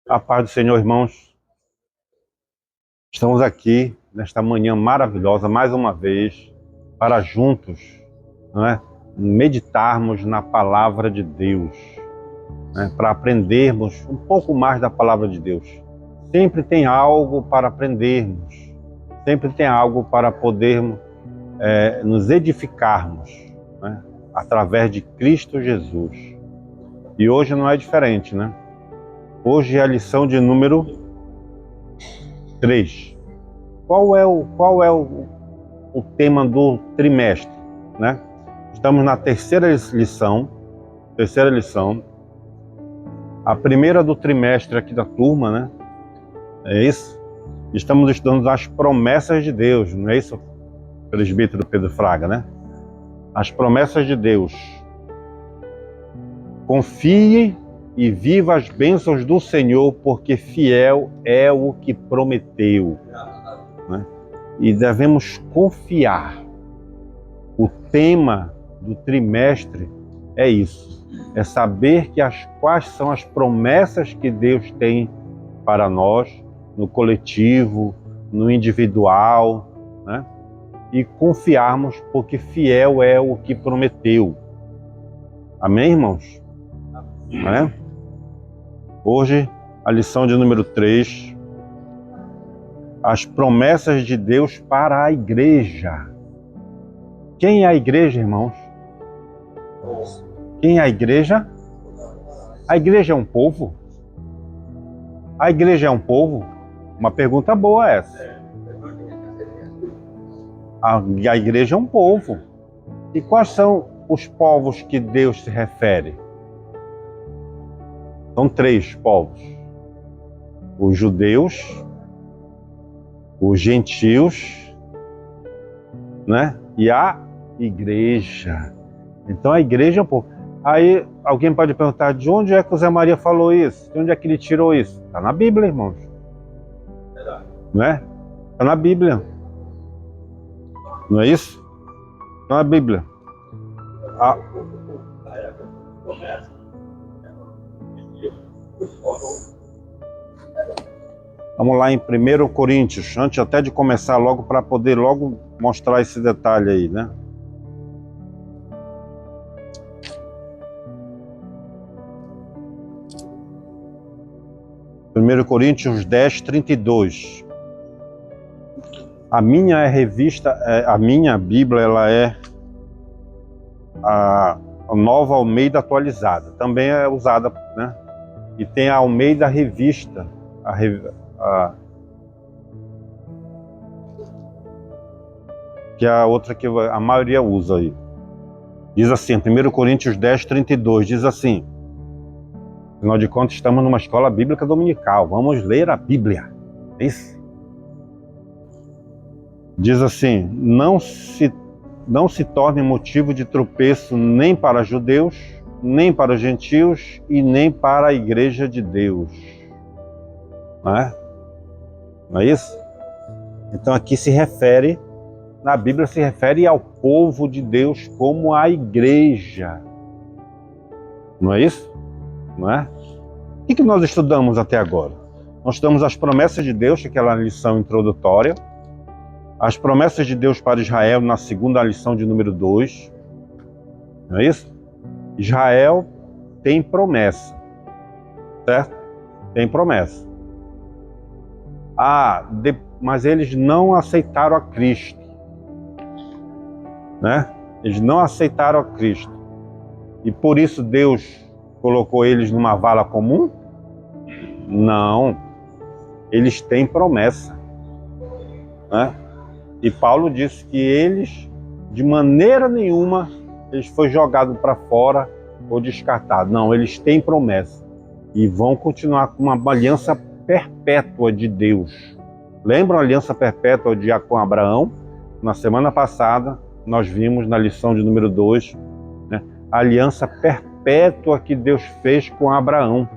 A paz do Senhor, irmãos. Estamos aqui nesta manhã maravilhosa, mais uma vez, para juntos, não é, meditarmos na palavra de Deus, né, para aprendermos um pouco mais da palavra de Deus. Sempre tem algo para aprendermos, sempre tem algo para podermos nos edificarmos, né, através de Cristo Jesus. E hoje não é diferente, né? Hoje é a lição de número 3. Qual é o tema do trimestre, né? Estamos na terceira lição, a primeira do trimestre aqui da turma, né? É isso? Estamos estudando as promessas de Deus, não é isso, presbítero Pedro Fraga, né? As promessas de Deus. Confie e viva as bênçãos do Senhor, porque fiel é o que prometeu, né? E devemos confiar. O tema do trimestre é isso, é saber quais são as promessas que Deus tem para nós, no coletivo, no individual, né? E confiarmos, porque fiel é o que prometeu. Amém, irmãos? Né? Hoje, a lição de número 3, as promessas de Deus para a igreja. Quem é a igreja, irmãos? Quem é a igreja? A igreja é um povo? A igreja é um povo? Uma pergunta boa essa. A igreja é um povo. E quais são os povos que Deus se refere? São 3 povos. Os judeus, os gentios, né? E a igreja. Então a igreja é um povo. Aí alguém pode perguntar, de onde é que o Zé Maria falou isso? De onde é que ele tirou isso? Está na Bíblia, irmãos. Não é? Está na Bíblia. Não é isso? Está na Bíblia. Vamos lá em 1 Coríntios, antes até de começar logo, para poder logo mostrar esse detalhe aí, né? Primeiro Coríntios 10, 32. A minha a minha Bíblia, ela é a Nova Almeida atualizada. Também é usada, né? E tem a Almeida Revista, que é a outra que a maioria usa aí. Diz assim, 1 Coríntios 10, 32, diz assim: afinal de contas, estamos numa escola bíblica dominical, vamos ler a Bíblia. É isso? Diz assim: não se torne motivo de tropeço nem para judeus, nem para os gentios e nem para a igreja de Deus. Não é? Não é isso? Então aqui na Bíblia se refere ao povo de Deus como a igreja. Não é isso? Não é? O que nós estudamos até agora? Nós estudamos as promessas de Deus, aquela lição introdutória, as promessas de Deus para Israel na segunda lição de número 2. Não é isso? Israel tem promessa, certo? Tem promessa. Mas eles não aceitaram a Cristo, né? Eles não aceitaram a Cristo. E por isso Deus colocou eles numa vala comum? Não. Eles têm promessa, né? E Paulo disse que eles, de maneira nenhuma, eles foram jogados para fora ou descartados. Não, eles têm promessa. E vão continuar com uma aliança perpétua de Deus. Lembram a aliança perpétua com Abraão? Na semana passada, nós vimos na lição de número 2, né, a aliança perpétua que Deus fez com Abraão.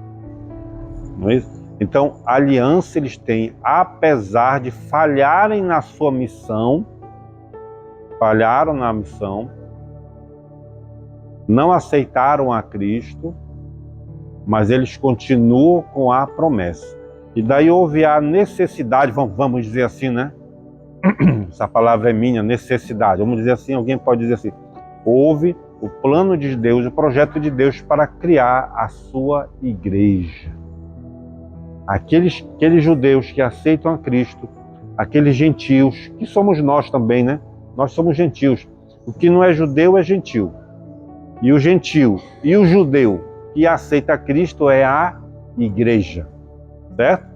Não é isso? Então, a aliança eles têm, apesar de falharem na sua missão, falharam na missão, não aceitaram a Cristo, mas eles continuam com a promessa. E daí houve a necessidade, vamos dizer assim, né? Essa palavra é minha, necessidade. Vamos dizer assim, alguém pode dizer assim, houve o plano de Deus, o projeto de Deus para criar a sua igreja. Aqueles judeus que aceitam a Cristo, aqueles gentios, que somos nós também, né? Nós somos gentios. O que não é judeu é gentil. E o gentil e o judeu que aceita Cristo é a igreja. Certo?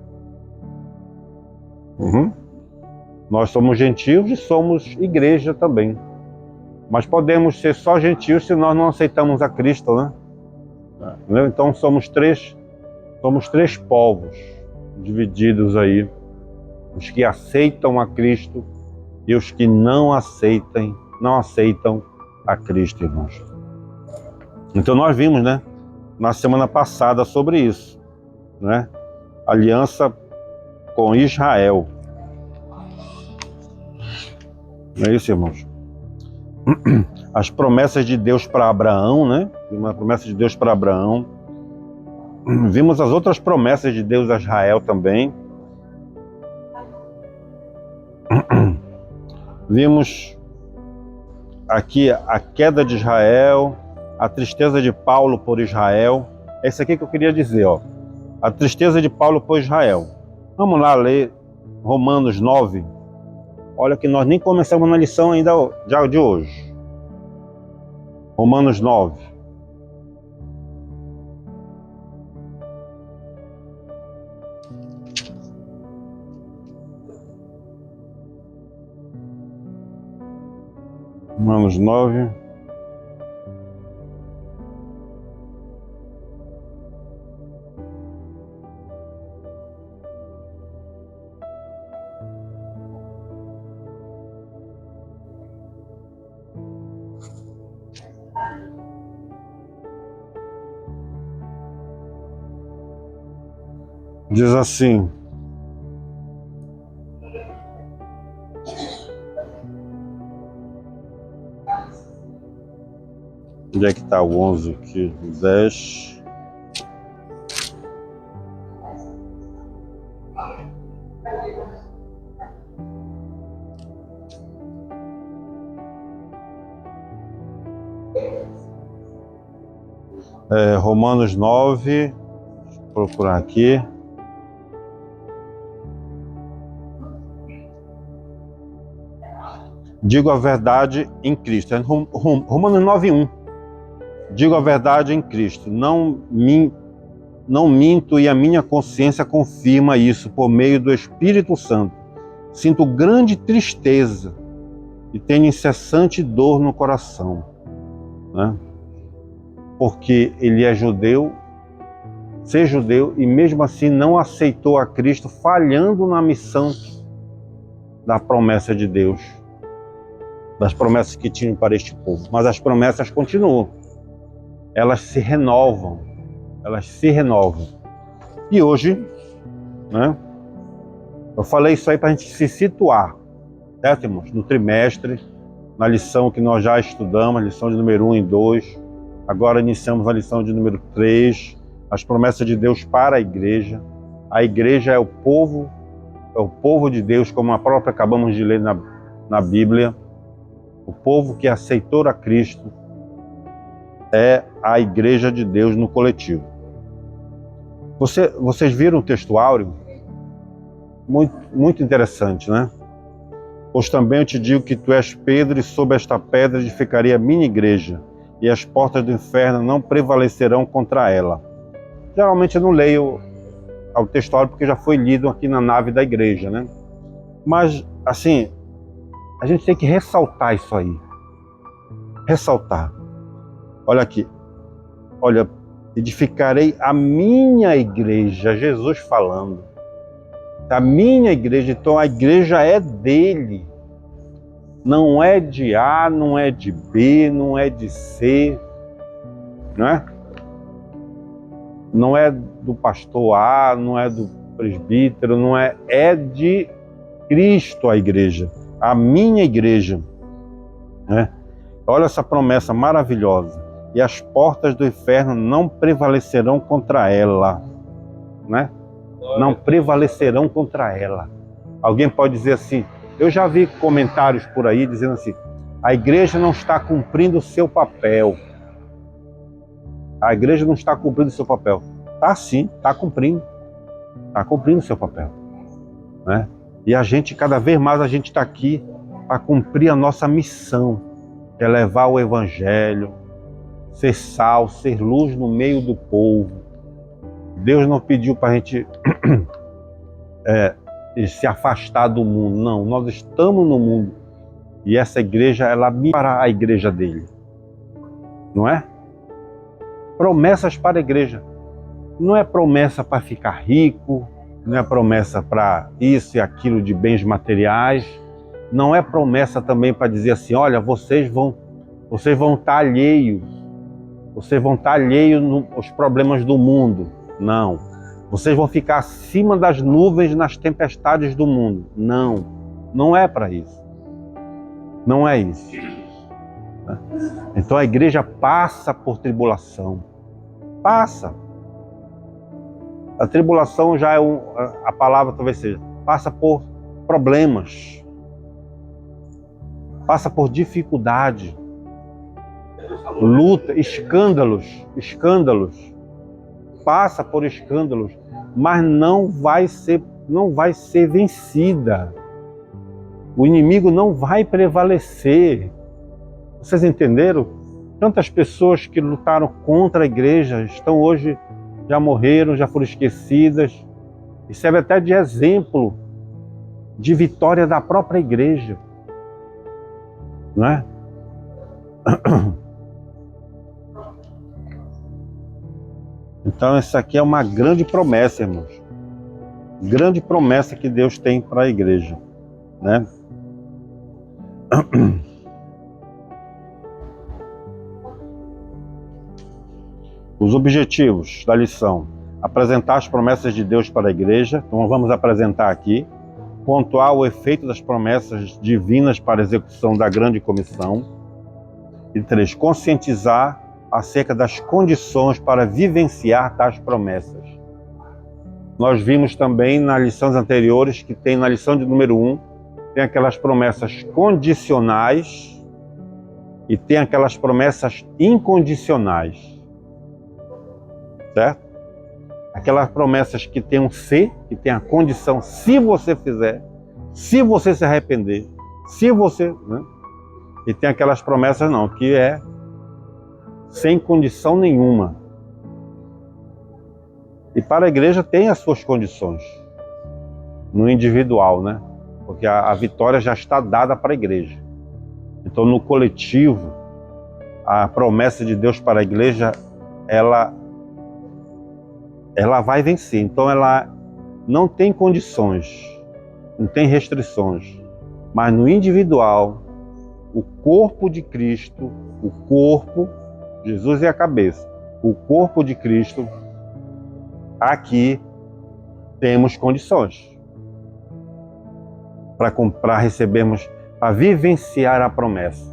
Nós somos gentios e somos igreja também. Mas podemos ser só gentios se nós não aceitamos a Cristo, né? Então somos três povos divididos aí. Os que aceitam a Cristo e os que não aceitam a Cristo, irmãos. Então nós vimos, né, na semana passada sobre isso, né? Aliança com Israel. Não é isso, irmãos? As promessas de Deus para Abraão, né? Uma promessa de Deus para Abraão. Vimos as outras promessas de Deus a Israel também. Vimos aqui a queda de Israel, a tristeza de Paulo por Israel. É isso aqui que eu queria dizer, ó. A tristeza de Paulo por Israel. Vamos lá ler Romanos 9. Olha que nós nem começamos na lição ainda já de hoje. Romanos 9. Romanos 9. Diz assim: onde é que está o 11 aqui? 10. Romanos 9. Vou procurar aqui. Digo a verdade em Cristo. Romanos 9:1. Digo a verdade em Cristo. Não minto e a minha consciência confirma isso por meio do Espírito Santo. Sinto grande tristeza e tenho incessante dor no coração, né? Porque ele é judeu, ser judeu, e mesmo assim não aceitou a Cristo, falhando na missão da promessa de Deus, das promessas que tinham para este povo. Mas as promessas continuam, elas se renovam, E hoje, né, eu falei isso aí para a gente se situar, certo, irmãos? No trimestre, na lição que nós já estudamos, a lição de número 1 e 2, agora iniciamos a lição de número 3, as promessas de Deus para a igreja. A igreja é o povo de Deus, como a própria acabamos de ler na Bíblia. O povo que aceitou a Cristo é a igreja de Deus no coletivo. Vocês viram o textuário? Muito, muito interessante, né? Pois também eu te digo que tu és Pedro, e sob esta pedra edificarei a minha igreja, e as portas do inferno não prevalecerão contra ela. Geralmente eu não leio o textuário porque já foi lido aqui na nave da igreja, né? Mas, assim, a gente tem que ressaltar isso aí. Ressaltar. Olha aqui. Olha, edificarei a minha igreja, Jesus falando. A minha igreja, então a igreja é dele. Não é de A, não é de B, não é de C, não é? Não é do pastor A, não é do presbítero, não é. É de Cristo a igreja, a minha igreja, né? Olha essa promessa maravilhosa. e as portas do inferno não prevalecerão contra ela, né? Não prevalecerão contra ela. Alguém pode dizer assim, eu já vi comentários por aí dizendo assim, a igreja não está cumprindo o seu papel. A igreja não está cumprindo o seu papel. Tá sim, está cumprindo. Está cumprindo o seu papel, né? E a gente, cada vez mais, a gente está aqui para cumprir a nossa missão, que é levar o evangelho, ser sal, ser luz no meio do povo. Deus não pediu para a gente se afastar do mundo, não. Nós estamos no mundo e essa igreja, ela mira para a igreja dele, não é? Promessas para a igreja. Não é promessa para ficar rico, não é promessa para isso e aquilo de bens materiais, não é promessa também para dizer assim, olha, vocês vão estar alheios, aos problemas do mundo. Não. Vocês vão ficar acima das nuvens nas tempestades do mundo. Não. Não é para isso. Não é isso. Então a igreja passa por tribulação. Passa. A tribulação já é a palavra talvez seja, passa por problemas, passa por dificuldade, luta, escândalos, passa por escândalos, mas não vai ser vencida. O inimigo não vai prevalecer. Vocês entenderam? Tantas pessoas que lutaram contra a igreja estão hoje, já morreram, já foram esquecidas. E serve até de exemplo de vitória da própria igreja. Não é? Então essa aqui é uma grande promessa, irmãos. Grande promessa que Deus tem para a igreja, né? Os objetivos da lição: apresentar as promessas de Deus para a igreja. Então vamos apresentar aqui. Pontuar o efeito das promessas divinas para a execução da grande comissão. E 3, conscientizar acerca das condições para vivenciar tais promessas. Nós vimos também nas lições anteriores que tem na lição de número 1, tem aquelas promessas condicionais e tem aquelas promessas incondicionais. Certo? Aquelas promessas que tem um se, que tem a condição, se você fizer, se você se arrepender, se você... né? E tem aquelas promessas não, que é sem condição nenhuma. E para a igreja tem as suas condições, no individual, né? Porque a vitória já está dada para a igreja. Então no coletivo, a promessa de Deus para a igreja, ela vai vencer. Então ela não tem condições, não tem restrições. Mas no individual, o corpo de Cristo, o corpo, Jesus é a cabeça, o corpo de Cristo, aqui temos condições para recebermos, para vivenciar a promessa.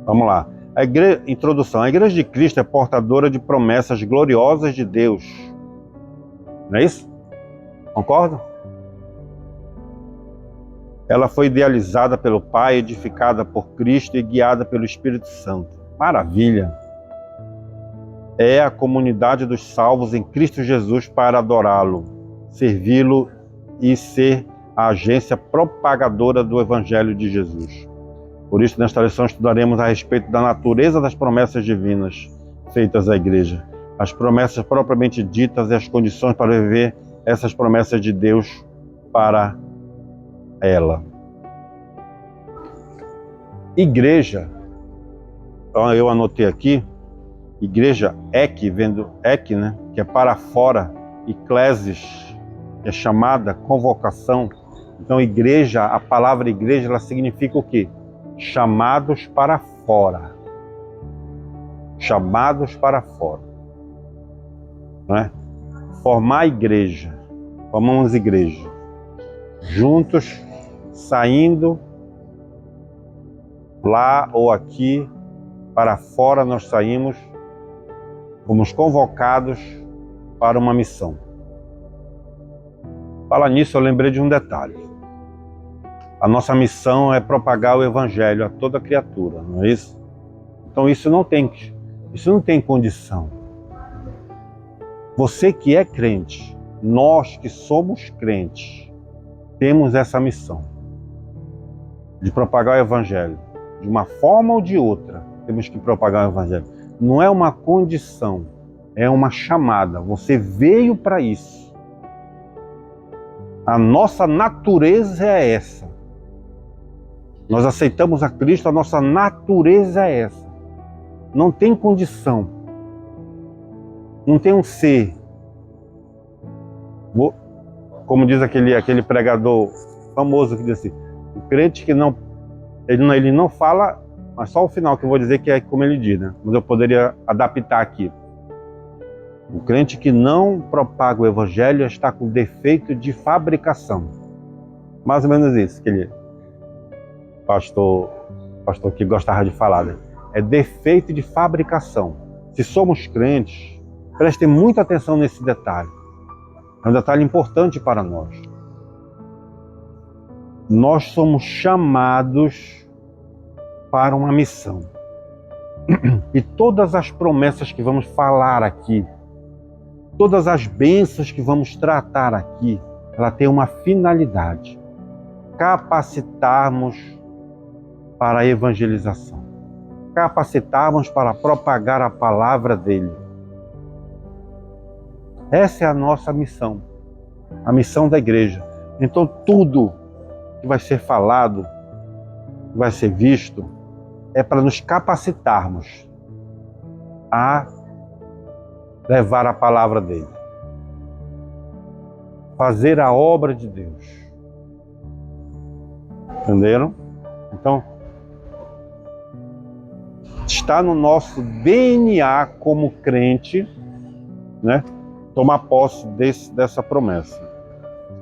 Vamos lá. Introdução. A Igreja de Cristo é portadora de promessas gloriosas de Deus. Não é isso? Concordam? Ela foi idealizada pelo Pai, edificada por Cristo e guiada pelo Espírito Santo. Maravilha! É a comunidade dos salvos em Cristo Jesus para adorá-lo, servi-lo e ser a agência propagadora do Evangelho de Jesus. Por isso, nesta lição, estudaremos a respeito da natureza das promessas divinas feitas à igreja, as promessas propriamente ditas e as condições para viver essas promessas de Deus para ela. Igreja, então eu anotei aqui, igreja ek, vendo ek, né, que é para fora, eclésis, que é chamada, convocação. Então igreja, a palavra igreja, ela significa o quê? Chamados para fora. Chamados para fora. Não é? Formar igreja. Formamos igreja. juntos, saindo lá ou aqui, para fora nós saímos, fomos convocados para uma missão. Fala nisso, eu lembrei de um detalhe. A nossa missão é propagar o Evangelho a toda criatura, não é isso? Então isso não tem condição. Você que é crente, nós que somos crentes, temos essa missão de propagar o Evangelho. De uma forma ou de outra, temos que propagar o Evangelho. Não é uma condição, é uma chamada. Você veio para isso. A nossa natureza é essa. Nós aceitamos a Cristo, a nossa natureza é essa. Não tem condição. Não tem um ser. Como diz aquele pregador famoso que diz assim, o crente que não, ele não fala, mas só o final que eu vou dizer que é como ele diz, né? Mas eu poderia adaptar aqui. O crente que não propaga o Evangelho está com defeito de fabricação. Mais ou menos isso que ele, pastor que gostava de falar, né? É defeito de fabricação. Se somos crentes, prestem muita atenção nesse detalhe. É um detalhe importante para nós. Nós somos chamados para uma missão. E todas as promessas que vamos falar aqui, todas as bênçãos que vamos tratar aqui, ela tem uma finalidade: capacitarmos para a evangelização, capacitarmos para propagar a palavra dele. Essa é a nossa missão, a missão da igreja. Então tudo que vai ser falado, que vai ser visto, é para nos capacitarmos a levar a palavra dele, fazer a obra de Deus. Entenderam? Então, está no nosso DNA como crente, né, tomar posse dessa promessa.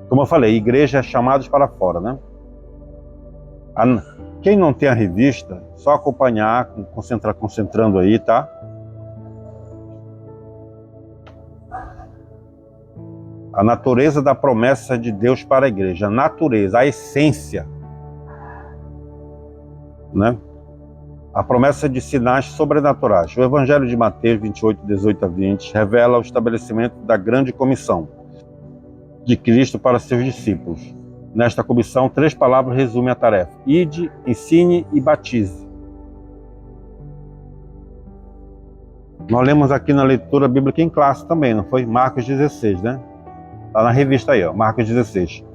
Como eu falei, igreja é chamados para fora, né? Quem não tem a revista, só acompanhar, concentrando aí, tá? A natureza da promessa de Deus para a igreja, a natureza, a essência, né? A promessa de sinais sobrenaturais. O Evangelho de Mateus 28, 18 a 20 revela o estabelecimento da grande comissão de Cristo para seus discípulos. Nesta comissão, 3 palavras resumem a tarefa: ide, ensine e batize. Nós lemos aqui na leitura bíblica em classe também, não foi? Marcos 16, né? Está na revista aí, ó, Marcos 16.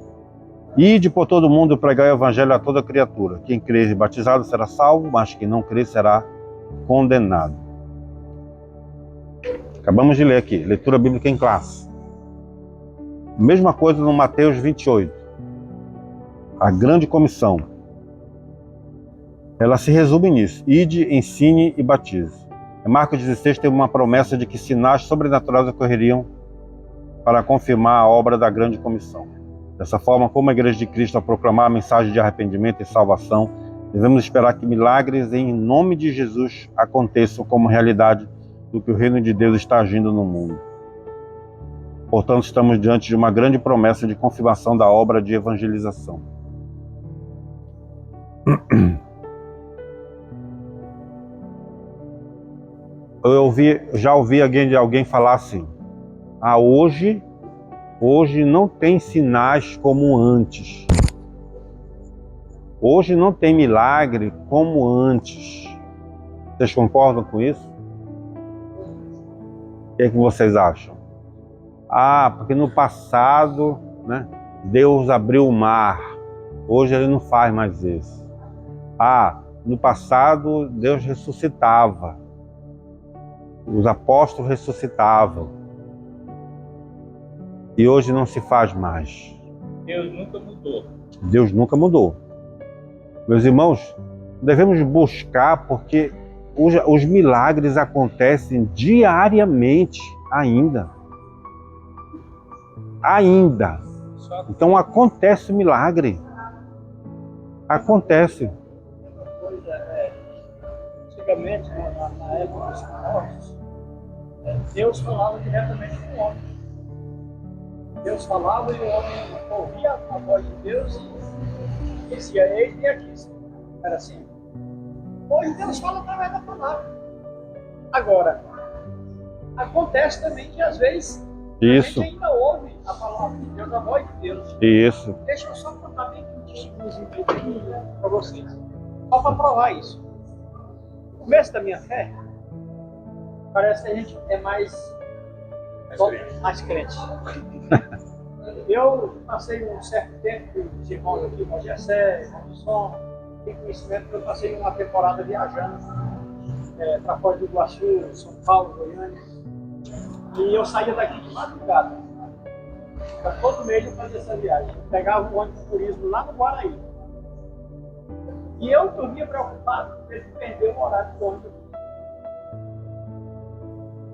Ide por todo mundo pregar o Evangelho a toda criatura. Quem crer e batizado será salvo, mas quem não crer será condenado. Acabamos de ler aqui, leitura bíblica em classe. Mesma coisa no Mateus 28. A grande comissão. Ela se resume nisso: ide, ensine e batize. Em Marcos 16 tem uma promessa de que sinais sobrenaturais ocorreriam para confirmar a obra da grande comissão. Dessa forma, como a Igreja de Cristo a proclamar a mensagem de arrependimento e salvação, devemos esperar que milagres em nome de Jesus aconteçam como realidade do que o reino de Deus está agindo no mundo. Portanto, estamos diante de uma grande promessa de confirmação da obra de evangelização. Eu já ouvi alguém falar assim: hoje não tem sinais como antes. Hoje não tem milagre como antes. Vocês concordam com isso? O que é que vocês acham? Porque no passado, né, Deus abriu o mar. Hoje ele não faz mais isso. No passado Deus ressuscitava. Os apóstolos ressuscitavam. E hoje não se faz mais. Deus nunca mudou. Deus nunca mudou. Meus irmãos, devemos buscar, porque os milagres acontecem diariamente ainda. Ainda. Só Então acontece milagre. Acontece. Antigamente, na época dos primórdios, Deus falava diretamente com o homem. Deus falava e o homem ouvia a voz de Deus e dizia: eis-me aqui. Era assim. Hoje Deus fala através da palavra. Agora, acontece também que às vezes a gente ainda ouve a palavra de Deus, a voz de Deus. Isso. Deixa eu só contar bem um testemunhozinho para vocês, só para provar isso. No começo da minha fé, parece que a gente é mais crente. Eu passei um certo tempo com os irmãos aqui, irmão Jessé, irmão de som, tem conhecimento que eu passei uma temporada viajando para Foz do Iguaçu, São Paulo, Goiânia. E eu saía daqui de madrugada. Todo mês eu fazia essa viagem. Eu pegava um ônibus de turismo lá no Guaraí. E eu dormia preocupado com ele perder o horário do ônibus.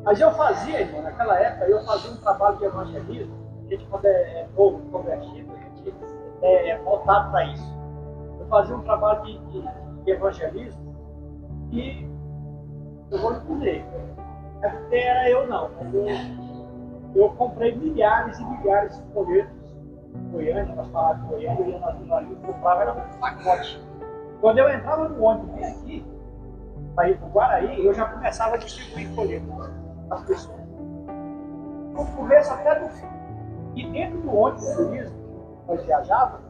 Mas eu fazia, irmão, naquela época, eu fazia um trabalho de evangelismo. A gente, quando é novo, convertido, a gente é voltado para isso. Eu fazia um trabalho de evangelismo e eu vou lhe dizer, é porque era eu não. Eu comprei milhares e milhares de folhetos em Goiânia, nós falávamos de Goiânia, eu ia na livraria, comprava, era um pacote. Quando eu entrava no ônibus bem aqui, para ir para o Guaraí, eu já começava a distribuir folhetos às pessoas. Do começo até do fim. E dentro do ônibus de turismo, nós viajávamos,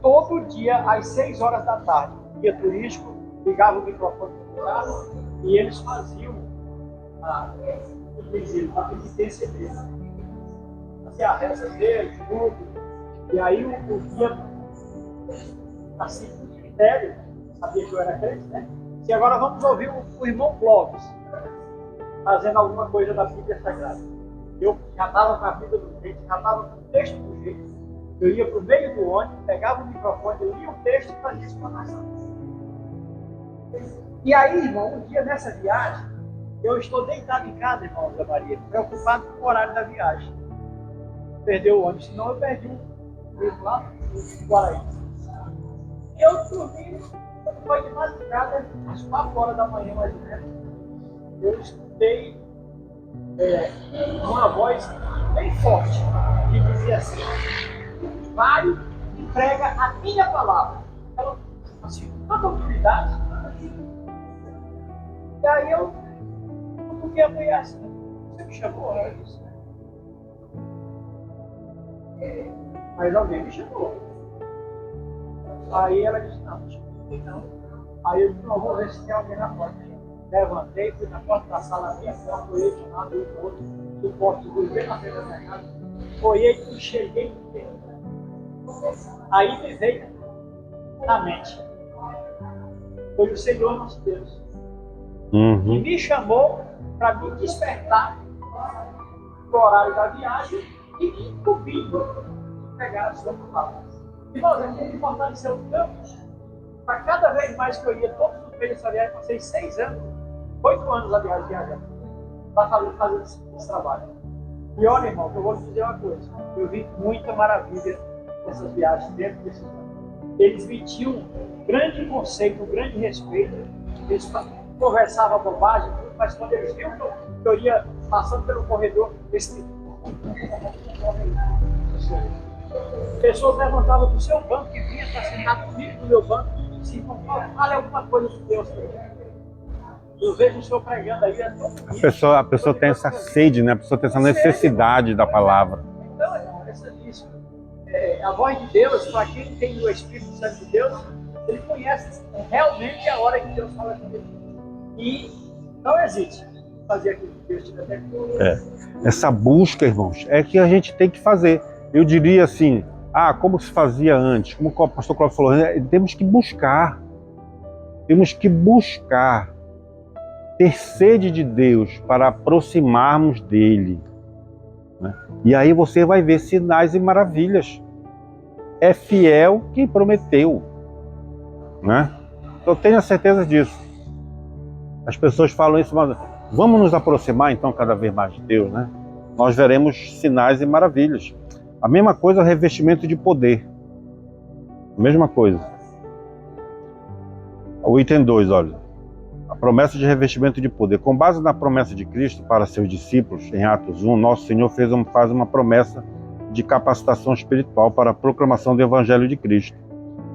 todo dia às 6 horas da tarde, guia turístico, ligava o microfone no carro e eles faziam a penitência deles. Fazia a reza deles, tudo. E aí o guia, assim, com critério, sabia que eu era crente, né? E agora vamos ouvir o irmão Clóvis fazendo alguma coisa da Bíblia Sagrada. Eu já estava com a Bíblia do jeito, já estava com o texto do jeito. Eu ia para o meio do ônibus, pegava o microfone, eu lia o texto e fazia explanação. E aí, irmão, um dia nessa viagem, eu estou deitado em casa, irmão da Maria, preocupado com o horário da viagem. Perdeu o ônibus, senão eu perdi um livro lá no Guaraí. Eu dormi, foi de madrugada, às 4 horas da manhã mais ou menos. Eu escutei uma voz bem forte que dizia assim: vai e prega a minha palavra. Ela, assim, com toda autoridade. E aí eu fiquei apoiado assim: você me chamou? Ela disse: mas alguém me chamou. Aí ela disse: não, não. Aí eu disse: não, vou ver se tem alguém na porta. Levantei, fui na porta da sala, minha porta, olhei de um lado e do outro, do porto do bem na frente da minha casa, olhei e cheguei no tempo. Aí me veio na mente: foi o Senhor nosso Deus. E me chamou para me despertar no horário da viagem e me incumbindo de pegar a sua palavra. E nós aqui fortaleceu o campo para cada vez mais que eu ia todos os meses dessa viagem. Passei 6 anos, 8 anos a viajando para fazer esse trabalho. E olha, irmão, eu vou te dizer uma coisa: eu vi muita maravilha nessas viagens dentro desses anos. Eles me tinham um grande conceito, um grande respeito. Eles conversavam bobagem, mas quando eles viam que eu ia passando pelo corredor, pessoas levantavam do seu banco e vinham para sentar comigo no meu banco e se fala alguma coisa de Deus. Eu vejo o senhor pregando aí, é tão bonito. A pessoa tem essa sede, né? A pessoa tem essa necessidade da palavra. Então, irmão, isso. A voz de Deus, para quem tem o Espírito Santo de Deus, ele conhece realmente a hora que Deus fala com ele. E não hesite em fazer aquilo que Deus te até. Essa busca, irmãos, é que a gente tem que fazer. Eu diria assim: como se fazia antes, como o pastor Cláudio falou, temos que buscar. Temos que buscar. Ter sede de Deus para aproximarmos dele. Né? E aí você vai ver sinais e maravilhas. É fiel quem prometeu. Né? Eu tenho a certeza disso. As pessoas falam isso, mas vamos nos aproximar então cada vez mais de Deus, né? Nós veremos sinais e maravilhas. A mesma coisa é o revestimento de poder. A mesma coisa. O item 2, olha. A promessa de revestimento de poder. Com base na promessa de Cristo para seus discípulos, em Atos 1, nosso Senhor faz uma promessa de capacitação espiritual para a proclamação do Evangelho de Cristo.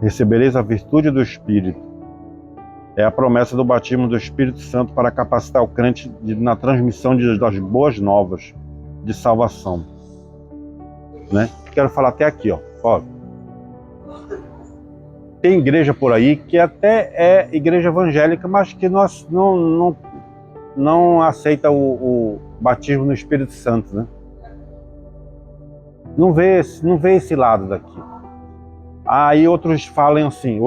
Recebereis a virtude do Espírito. É a promessa do batismo do Espírito Santo para capacitar o crente na transmissão das boas novas de salvação. Né? Quero falar até aqui, ó. Tem igreja por aí que até é igreja evangélica, mas que não aceita o batismo no Espírito Santo, né? Não vê esse lado daqui. Aí outros falam assim,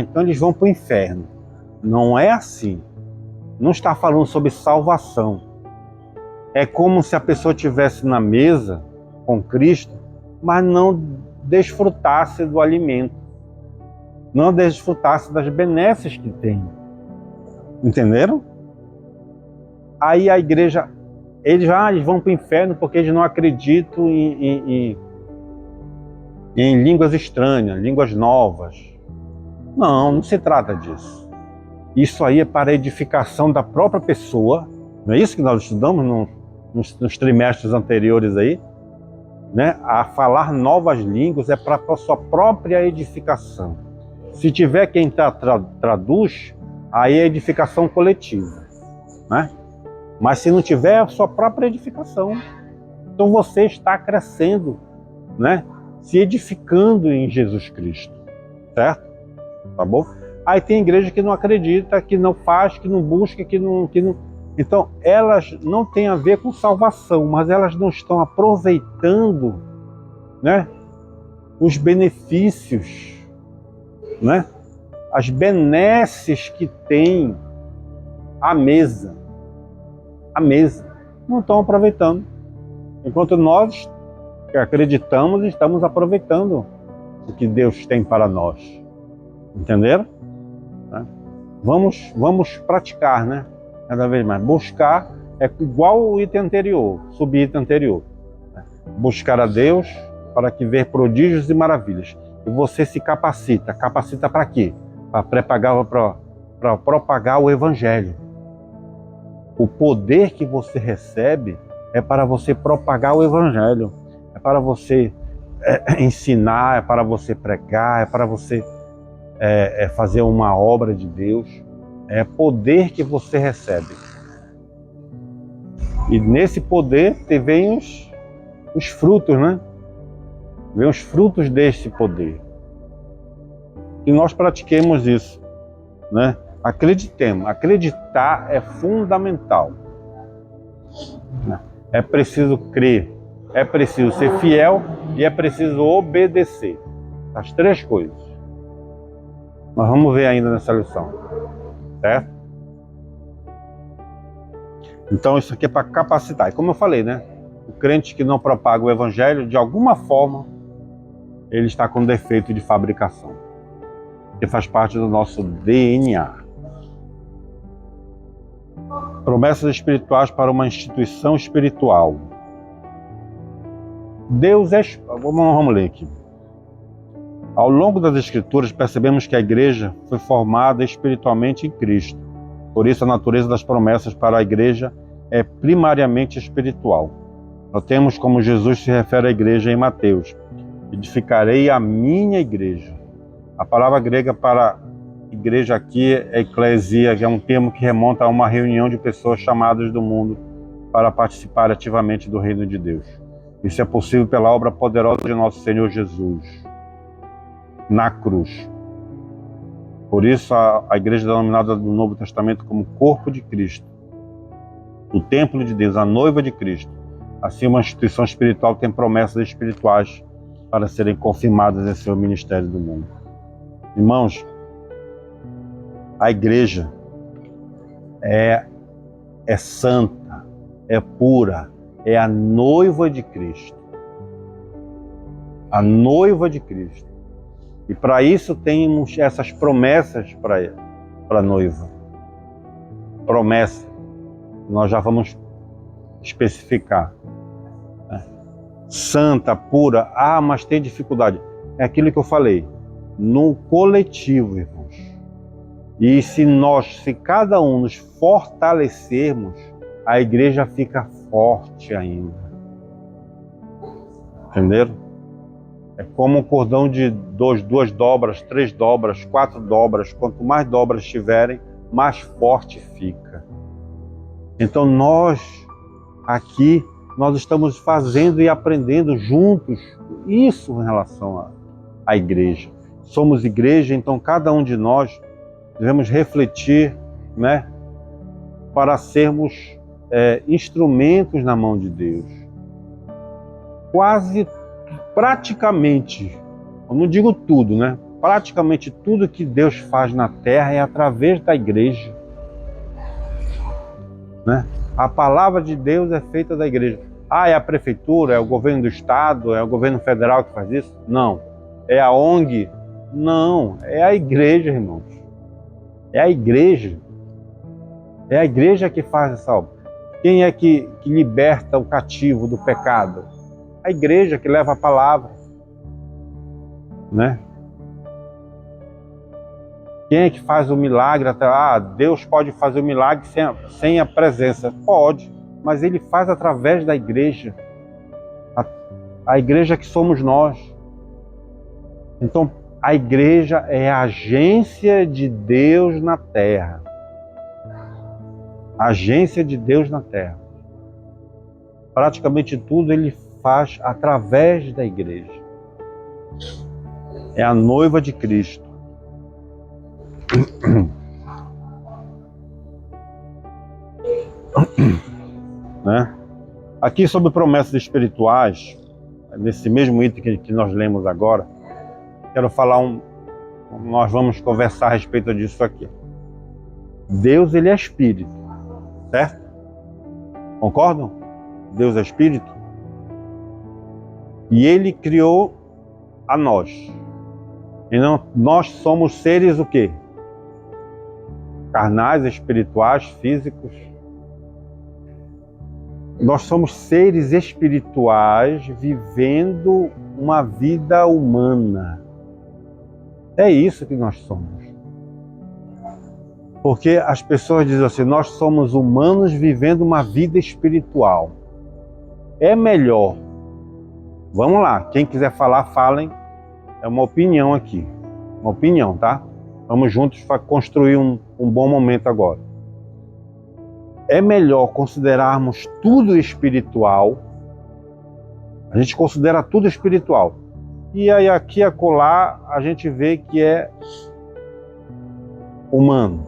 então eles vão para o inferno. Não é assim. Não está falando sobre salvação. É como se a pessoa estivesse na mesa com Cristo, mas não desfrutasse do alimento, não desfrutasse das benesses que tem. Entenderam? Aí a igreja, eles vão para o inferno porque eles não acreditam em línguas estranhas, línguas novas. Não se trata disso. Isso aí é para a edificação da própria pessoa. Não é isso que nós estudamos nos trimestres anteriores aí? Né? A falar novas línguas é para a sua própria edificação. Se tiver quem traduz, aí é edificação coletiva, né? Mas se não tiver, é a sua própria edificação. Então você está crescendo, né? Se edificando em Jesus Cristo, certo? Tá bom? Aí tem igreja que não acredita, que não faz, que não busca, que não... Então, elas não têm a ver com salvação, mas elas não estão aproveitando, né, os benefícios, né, as benesses que tem a mesa. A mesa. Não estão aproveitando. Enquanto nós que acreditamos, estamos aproveitando o que Deus tem para nós. Entenderam? Vamos praticar, né? Cada vez mais. Buscar é igual o item anterior, subitem anterior. Buscar a Deus para que ver prodígios e maravilhas. E você se capacita. Capacita para quê? Para propagar o Evangelho. O poder que você recebe é para você propagar o Evangelho. É para você ensinar, é para você pregar, é para você fazer uma obra de Deus. É poder que você recebe. E nesse poder vem os frutos, né? Vem os frutos desse poder. E nós pratiquemos isso, né? Acreditemos. Acreditar é fundamental. É preciso crer, é preciso ser fiel e é preciso obedecer. As três coisas. Nós vamos ver ainda nessa lição. Certo? Então isso aqui é para capacitar. E como eu falei, né? O crente que não propaga o Evangelho, de alguma forma, ele está com defeito de fabricação. Que faz parte do nosso DNA. Promessas espirituais para uma instituição espiritual. Deus é... Vamos ler aqui. Ao longo das Escrituras, percebemos que a igreja foi formada espiritualmente em Cristo. Por isso, a natureza das promessas para a igreja é primariamente espiritual. Notemos como Jesus se refere à igreja em Mateus. Edificarei a minha igreja. A palavra grega para igreja aqui é eclesia, que é um termo que remonta a uma reunião de pessoas chamadas do mundo para participar ativamente do reino de Deus. Isso é possível pela obra poderosa de nosso Senhor Jesus na cruz. Por isso a igreja é denominada no Novo Testamento como corpo de Cristo, o templo de Deus, a noiva de Cristo. Assim, uma instituição espiritual tem promessas espirituais para serem confirmadas em seu ministério do mundo. Irmãos, a igreja é santa, é pura, é a noiva de Cristo. A noiva de Cristo. E para isso temos essas promessas para a noiva. Promessa. Nós já vamos especificar. santa, pura. Ah, mas tem dificuldade. É aquilo que eu falei, no coletivo, irmãos. E se cada um nos fortalecermos, a igreja fica forte ainda. Entenderam? É como um cordão de duas dobras, 3 dobras, 4 dobras. Quanto mais dobras tiverem, mais forte fica. Então nós aqui, nós estamos fazendo e aprendendo juntos isso em relação à igreja. Somos igreja, então cada um de nós devemos refletir, né, para sermos instrumentos na mão de Deus. Praticamente, eu não digo tudo, né? Praticamente tudo que Deus faz na terra é através da igreja, né? A palavra de Deus é feita da igreja. Ah, é a prefeitura, é o governo do estado, é o governo federal que faz isso? Não. É a ONG? Não. É a igreja, irmãos. É a igreja. É a igreja que faz essa obra. Quem é que liberta o cativo do pecado? A igreja que leva a palavra, né? Quem é que faz o milagre? Deus pode fazer o milagre sem a presença. Pode, mas Ele faz através da igreja. A igreja que somos nós. Então, a igreja é a agência de Deus na terra. A agência de Deus na terra. Praticamente tudo Ele faz através da igreja. É a noiva de Cristo. Né? Aqui sobre promessas espirituais, nesse mesmo item que nós lemos agora, quero falar nós vamos conversar a respeito disso aqui. Deus, Ele é espírito, certo? Concordam? Deus é espírito. E Ele criou a nós. E nós somos seres o quê? Carnais, espirituais, físicos. Nós somos seres espirituais vivendo uma vida humana. É isso que nós somos. Porque as pessoas dizem assim, nós somos humanos vivendo uma vida espiritual. É melhor. Vamos lá, quem quiser falar, falem. É uma opinião aqui. Uma opinião, tá? Vamos juntos construir um bom momento agora. É melhor considerarmos tudo espiritual. A gente considera tudo espiritual. E aí aqui e acolá a gente vê que é humano.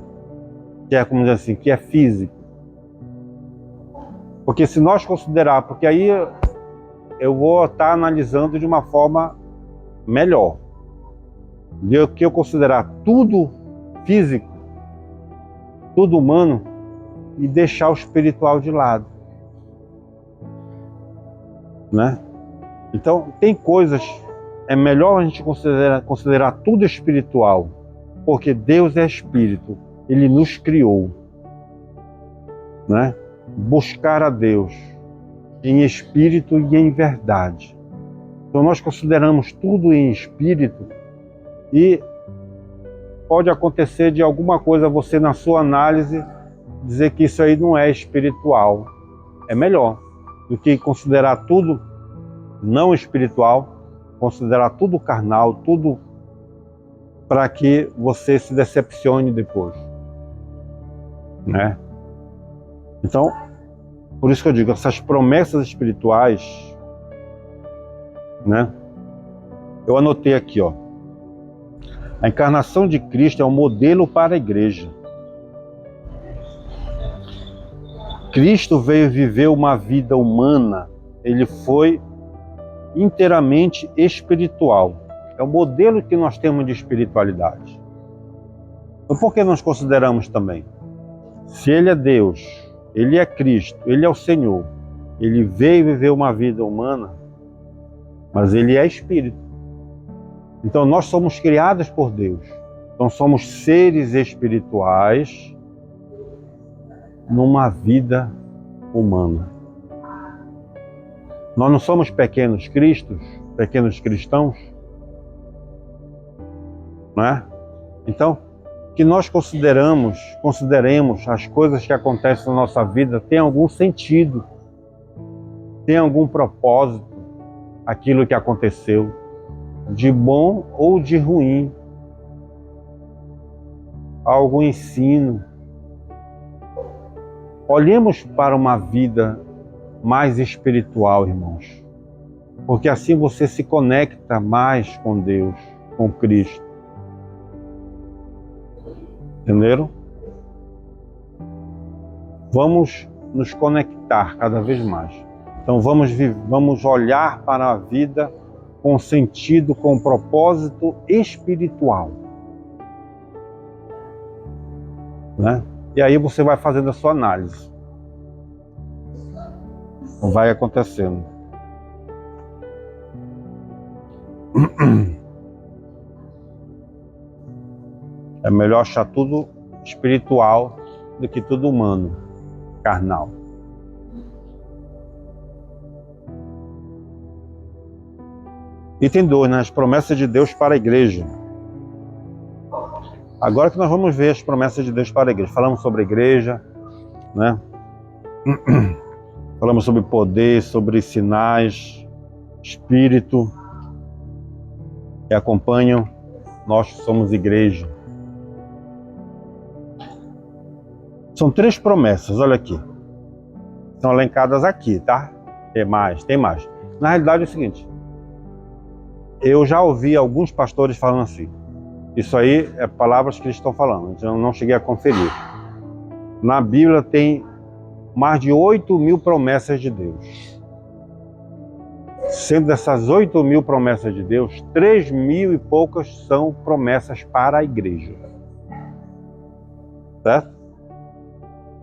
Que é, como dizer assim, que é físico. Porque se nós considerar, porque aí eu vou estar analisando de uma forma melhor. De que eu considerar tudo físico, tudo humano, e deixar o espiritual de lado, né? Então, tem coisas, é melhor a gente considerar tudo espiritual, porque Deus é espírito, Ele nos criou, né? Buscar a Deus em espírito e em verdade. Então, nós consideramos tudo em espírito e pode acontecer de alguma coisa você, na sua análise, dizer que isso aí não é espiritual. É melhor do que considerar tudo não espiritual, considerar tudo carnal, tudo para que você se decepcione depois, né? Então, por isso que eu digo, essas promessas espirituais, né? Eu anotei aqui, ó. A encarnação de Cristo é um modelo para a igreja. Cristo veio viver uma vida humana, Ele foi inteiramente espiritual. É o modelo que nós temos de espiritualidade. Então, por que nós consideramos também? Se Ele é Deus, Ele é Cristo, Ele é o Senhor, Ele veio viver uma vida humana, mas Ele é espírito. Então nós somos criados por Deus. Então somos seres espirituais numa vida humana. Nós não somos pequenos cristos, pequenos cristãos, não é? Então, que nós consideremos as coisas que acontecem na nossa vida tem algum sentido, tem algum propósito, aquilo que aconteceu, de bom ou de ruim, algum ensino. Olhemos para uma vida mais espiritual, irmãos, porque assim você se conecta mais com Deus, com Cristo. Entenderam? Vamos nos conectar cada vez mais. Então vamos olhar para a vida com sentido, com propósito espiritual, né? E aí você vai fazendo a sua análise. Vai acontecendo. É melhor achar tudo espiritual do que tudo humano, carnal. Item 2, né? As promessas de Deus para a igreja. Agora que nós vamos ver as promessas de Deus para a igreja. Falamos sobre a igreja, né? Falamos sobre poder, sobre sinais, espírito. E acompanham, nós somos igreja. São 3 promessas, olha aqui. São elencadas aqui, tá? Tem mais. Na realidade é o seguinte. Eu já ouvi alguns pastores falando assim. Isso aí é palavras que eles estão falando, eu não cheguei a conferir. Na Bíblia tem mais de 8.000 promessas de Deus. Sendo dessas 8.000 promessas de Deus, 3.000 e poucas são promessas para a igreja. Certo?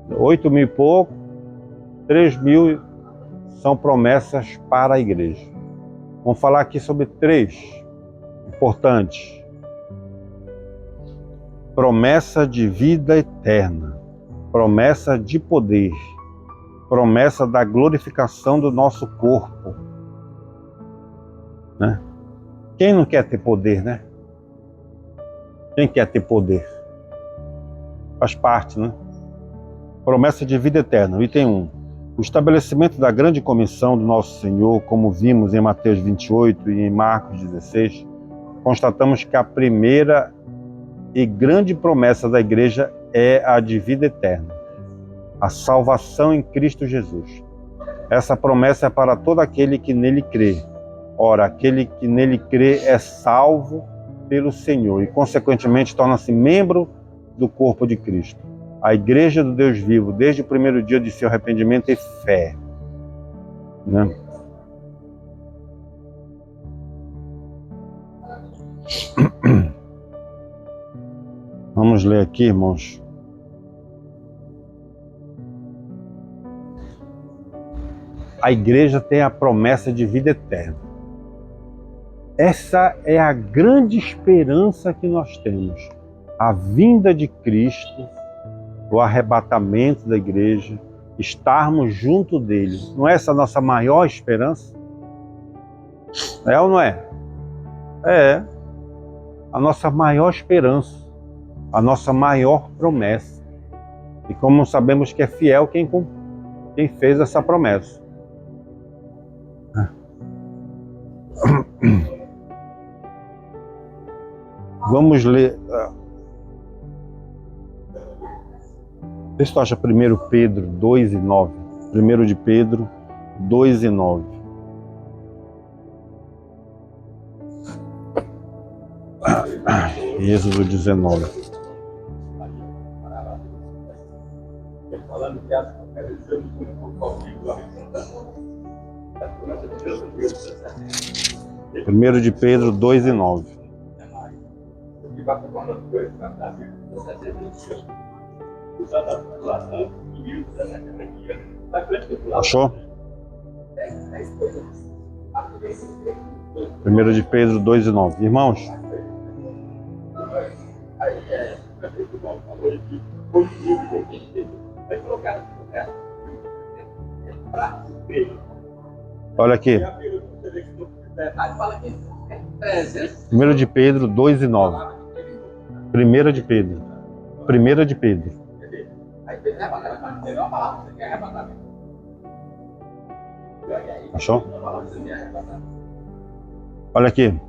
8.000 e pouco, 3.000 são promessas para a igreja. Vamos falar aqui sobre 3 importantes. Promessa de vida eterna, promessa de poder, promessa da glorificação do nosso corpo. Né? Quem não quer ter poder, né? Quem quer ter poder? Faz parte, né? Promessa de vida eterna, item 1. O estabelecimento da grande comissão do nosso Senhor, como vimos em Mateus 28 e em Marcos 16, constatamos que a primeira e grande promessa da igreja é a de vida eterna, a salvação em Cristo Jesus. Essa promessa é para todo aquele que nele crê. Ora, aquele que nele crê é salvo pelo Senhor e, consequentemente, torna-se membro do corpo de Cristo. A igreja do Deus vivo, desde o primeiro dia de seu arrependimento e fé. Né? Vamos ler aqui, irmãos. A igreja tem a promessa de vida eterna. Essa é a grande esperança que nós temos. A vinda de Cristo, o arrebatamento da igreja, estarmos junto dele. Não é essa a nossa maior esperança? É ou não é? É. A nossa maior esperança, a nossa maior promessa. E como sabemos que é fiel quem fez essa promessa. Vamos ler. Vê se tu acha 1 Pedro 2 e 9. 1 de Pedro 2 e 9. Êxodo 19. Primeiro de Pedro 2 e 9. Achou? 1 de Pedro 2 e 9. Irmãos, Olha aqui. 1 de Pedro 2:9. 1 de Pedro. 1 de Pedro. Achou? Olha aqui.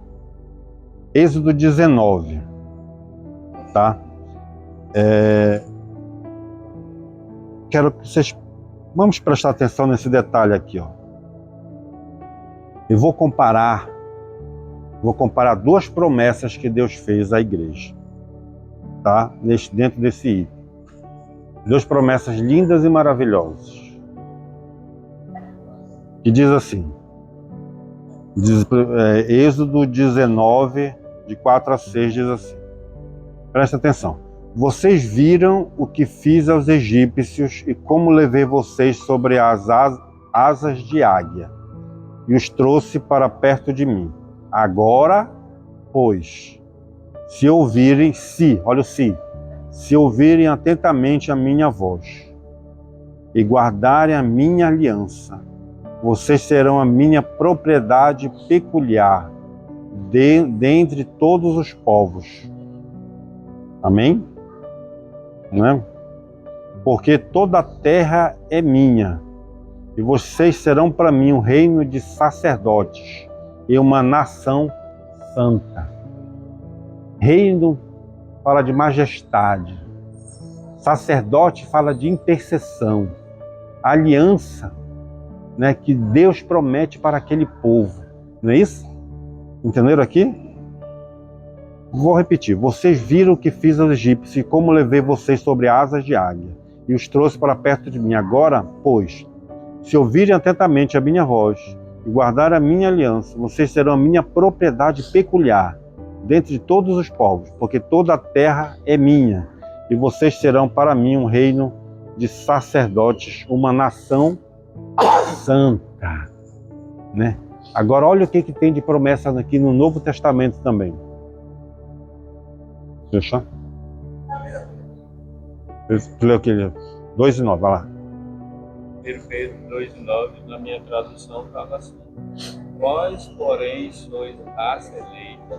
Êxodo 19. Tá? Quero que vocês... Vamos prestar atenção nesse detalhe aqui, ó. Eu vou comparar duas promessas que Deus fez à igreja, tá? Dentro desse item. Duas promessas lindas e maravilhosas. Que diz assim, Êxodo 19, de 4 a 6, diz assim. Presta atenção. Vocês viram o que fiz aos egípcios e como levei vocês sobre as asas de águia e os trouxe para perto de mim. Agora, pois, se ouvirem atentamente a minha voz e guardarem a minha aliança, vocês serão a minha propriedade peculiar dentre todos os povos. Amém? Né? Porque toda a terra é minha, e vocês serão para mim um reino de sacerdotes e uma nação santa. Reino fala de majestade, sacerdote fala de intercessão, aliança, né, que Deus promete para aquele povo. Não é isso? Entenderam aqui? Vou repetir. Vocês viram o que fiz aos egípcios e como levei vocês sobre asas de águia e os trouxe para perto de mim. Agora, pois, se ouvirem atentamente a minha voz e guardarem a minha aliança, vocês serão a minha propriedade peculiar dentre todos os povos, porque toda a terra é minha, e vocês serão para mim um reino de sacerdotes, uma nação santa, né? Agora olha o que tem de promessas aqui no Novo Testamento também. Deixa. Leu aqui, 2:9, vai lá. 1 Pedro 2:9, na minha tradução, fala assim: Vós, porém, sois raça eleita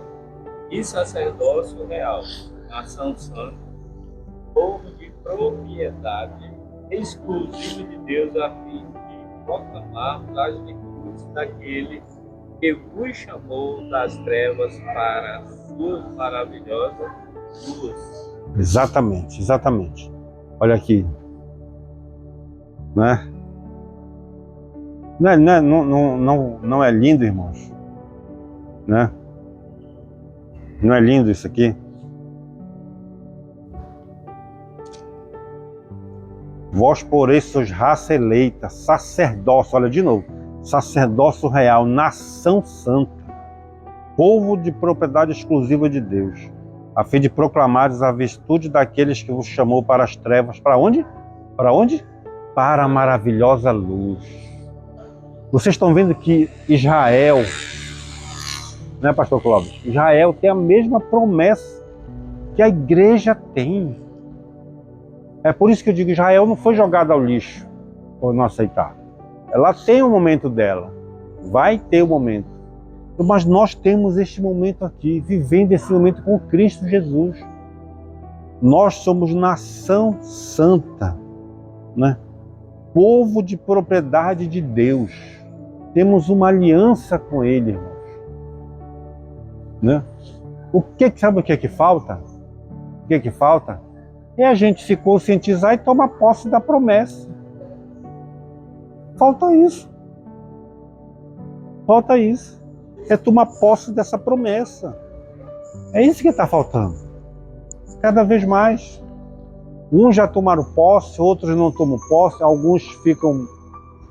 e sacerdócio real, nação santa, povo de propriedade exclusiva de Deus, a fim de proclamarmos as virtudes daquele que vos chamou das trevas para a sua maravilhosa luz. Exatamente. Olha aqui. Né? Não é lindo, irmãos? Né? Não é lindo isso aqui? Vós, porém, sois raça eleita, sacerdócio, olha de novo, sacerdócio real, nação santa, povo de propriedade exclusiva de Deus, a fim de proclamares a virtude daqueles que vos chamou para as trevas. Para onde? Para onde? Para a maravilhosa luz. Vocês estão vendo que Israel, né, pastor Clóvis? Israel tem a mesma promessa que a igreja tem. É por isso que eu digo, Israel não foi jogada ao lixo por não aceitar. Ela tem o momento dela, vai ter o momento. Mas nós temos este momento aqui, vivendo esse momento com Cristo Jesus. Nós somos nação santa, né? Povo de propriedade de Deus. Temos uma aliança com Ele, irmãos. Né? Sabe o que é que falta? O que é que falta? É a gente se conscientizar e tomar posse da promessa. Falta isso. Falta isso. É tomar posse dessa promessa. É isso que está faltando. Cada vez mais. Uns já tomaram posse, outros não tomam posse, alguns ficam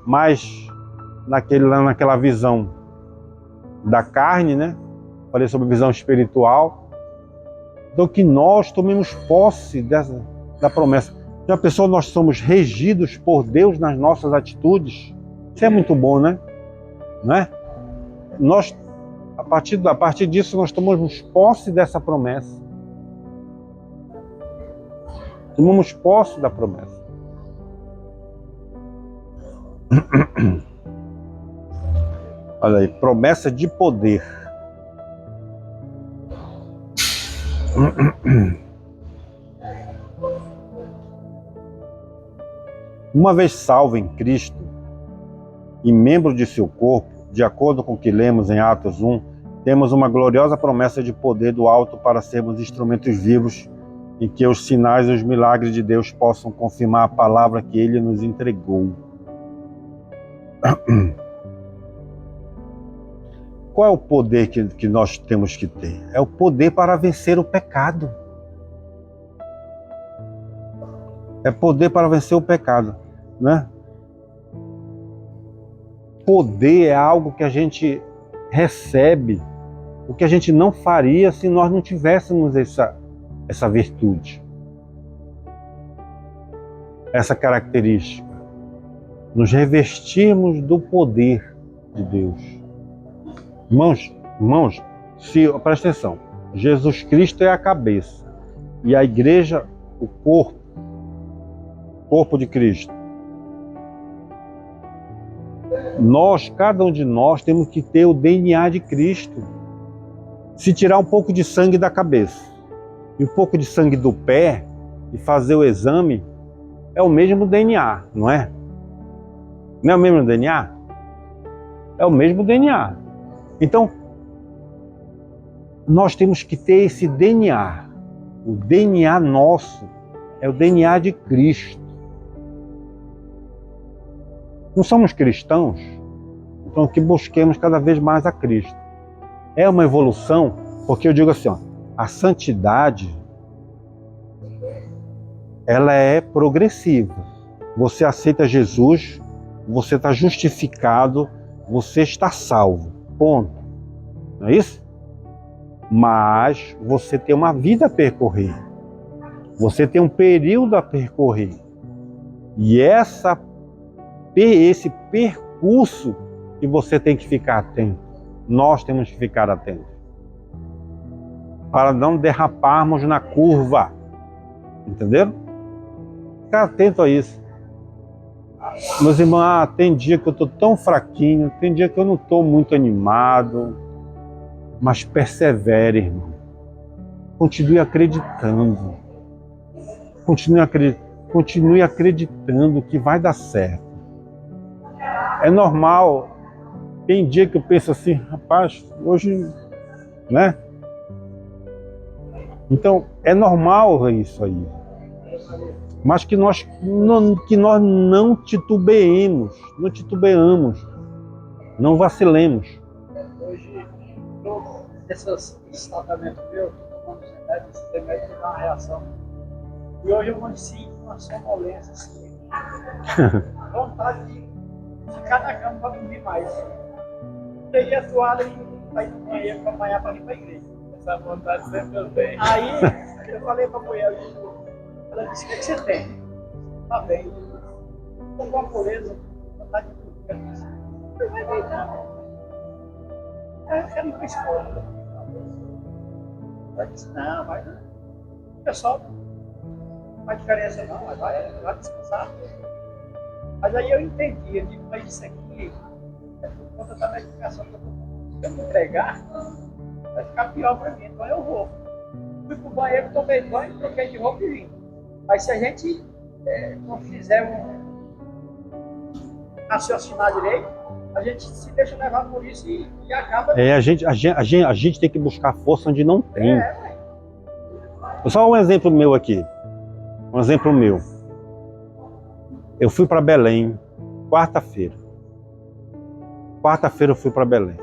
mais naquela visão da carne, né? Falei sobre visão espiritual. Então que nós tomemos posse da promessa. Já pensou, nós somos regidos por Deus nas nossas atitudes? Isso é muito bom, né? Não é? Nós, a partir disso, nós tomamos posse dessa promessa. Tomamos posse da promessa. Olha aí, promessa de poder. Uma vez salvo em Cristo e membro de seu corpo, de acordo com o que lemos em Atos 1, temos uma gloriosa promessa de poder do alto para sermos instrumentos vivos em que os sinais e os milagres de Deus possam confirmar a palavra que Ele nos entregou. Qual é o poder que nós temos que ter? É o poder para vencer o pecado. É poder para vencer o pecado, né? Poder é algo que a gente recebe, o que a gente não faria se nós não tivéssemos essa virtude, essa característica. Nos revestirmos do poder de Deus. Irmãos, presta atenção, Jesus Cristo é a cabeça e a igreja, o corpo de Cristo. Cada um de nós temos que ter o DNA de Cristo. Se tirar um pouco de sangue da cabeça e um pouco de sangue do pé e fazer o exame, é o mesmo DNA, não é? Não é o mesmo DNA? É o mesmo DNA. Então, nós temos que ter esse DNA. O DNA nosso é o DNA de Cristo. Não somos cristãos? Então que busquemos cada vez mais a Cristo. É uma evolução, porque eu digo assim, ó, a santidade, ela é progressiva. Você aceita Jesus, você está justificado, você está salvo. Ponto. Não é isso? Mas você tem uma vida a percorrer. Você tem um período a percorrer. E esse percurso que você tem que ficar atento. Nós temos que ficar atentos. Para não derraparmos na curva. Entenderam? Ficar atento a isso. Meus irmãos, tem dia que eu estou tão fraquinho, tem dia que eu não estou muito animado, mas persevere, irmão. Continue acreditando. Continue acreditando que vai dar certo. É normal. Tem dia que eu penso assim, rapaz, hoje, né? Então, é normal isso aí. Mas que nós não titubeemos, não vacilemos. Hoje, esses tratamentos meus, tomando os remédios, esse remédio me dá uma reação. E hoje eu sinto uma sonolência, assim, vontade de ficar na cama para dormir mais. Peguei a toalha e saí do banheiro para amanhã para ir para a igreja. Essa vontade sempre eu tenho. Aí eu falei para a mulher, ela disse, o que você tem? Tá bem. Estou com uma pureza, vontade de dormir. Ela disse, não vai deitar. Eu quero ir para a escola. Ela disse, não, vai não. Pessoal, não faz diferença não, mas vai descansar. Mas aí eu entendi, eu digo, mas isso aqui é por conta da medicação que eu estou tomando. Se eu me entregar, vai ficar pior para mim, então eu vou. Fui pro banheiro, tomei banho, troquei de roupa e vim. Mas se a gente não fizer raciocinar direito, a gente se deixa levar por isso e acaba... A gente tem que buscar força onde não tem. Só um exemplo meu aqui. Um exemplo meu. Eu fui para Belém, quarta-feira. Quarta-feira eu fui para Belém.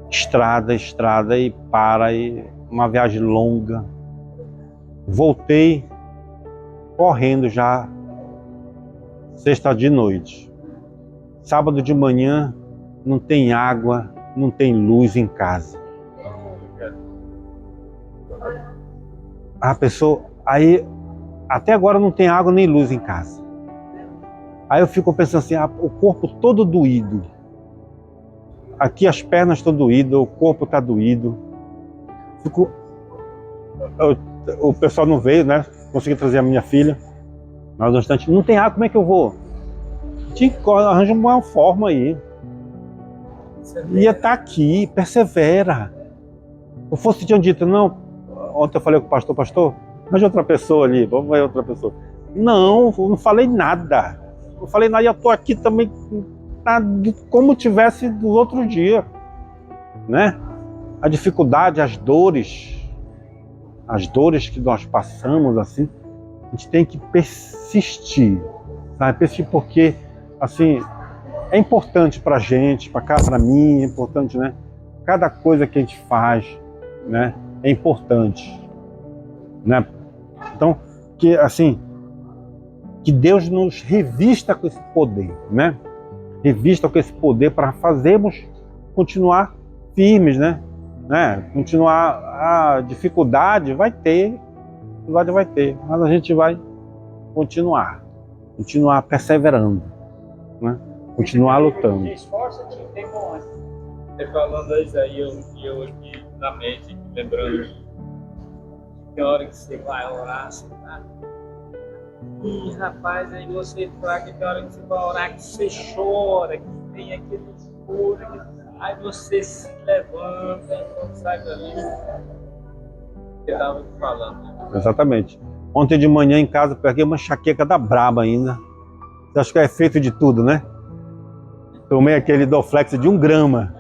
Estrada e uma viagem longa. Voltei correndo já sexta de noite. Sábado de manhã não tem água, não tem luz em casa. A pessoa, aí até agora não tem água nem luz em casa. Aí eu fico pensando assim, o corpo todo doído. Aqui as pernas estão doídas, o corpo está doído. O pessoal não veio, né? Consegui trazer a minha filha. Mas no instante, não tem água, como é que eu vou? Tinha que arranjar uma forma aí. ia estar aqui, persevera. Se fosse tinham dito, não, ontem eu falei com o pastor, mas outra pessoa ali, vamos ver outra pessoa. Não, eu não falei nada. Não falei nada e eu estou aqui também como tivesse do outro dia, né? A dificuldade, as dores que nós passamos, assim, a gente tem que persistir, sabe? Persistir porque, assim, é importante pra gente, pra mim, é importante, né? Cada coisa que a gente faz, né? É importante, né? Então, que Deus nos revista com esse poder, né? Revista com esse poder para fazermos continuar firmes, né? Continuar, a dificuldade vai ter, mas a gente vai continuar perseverando, né? Continuar lutando. Esforça-te, tem bom ânimo. Você falando isso aí, eu aqui na mente, lembrando que a hora que você vai orar, você tá... Ih, rapaz, aí você fraca, que a hora que você vai orar, que você chora, que tem aquele choro, aí você se levanta e quando sai dali, você estava falando. Né? Exatamente. Ontem de manhã em casa peguei uma enxaqueca da braba ainda. Você acha que é feito de tudo, né? Tomei aquele Doflex de 1 grama,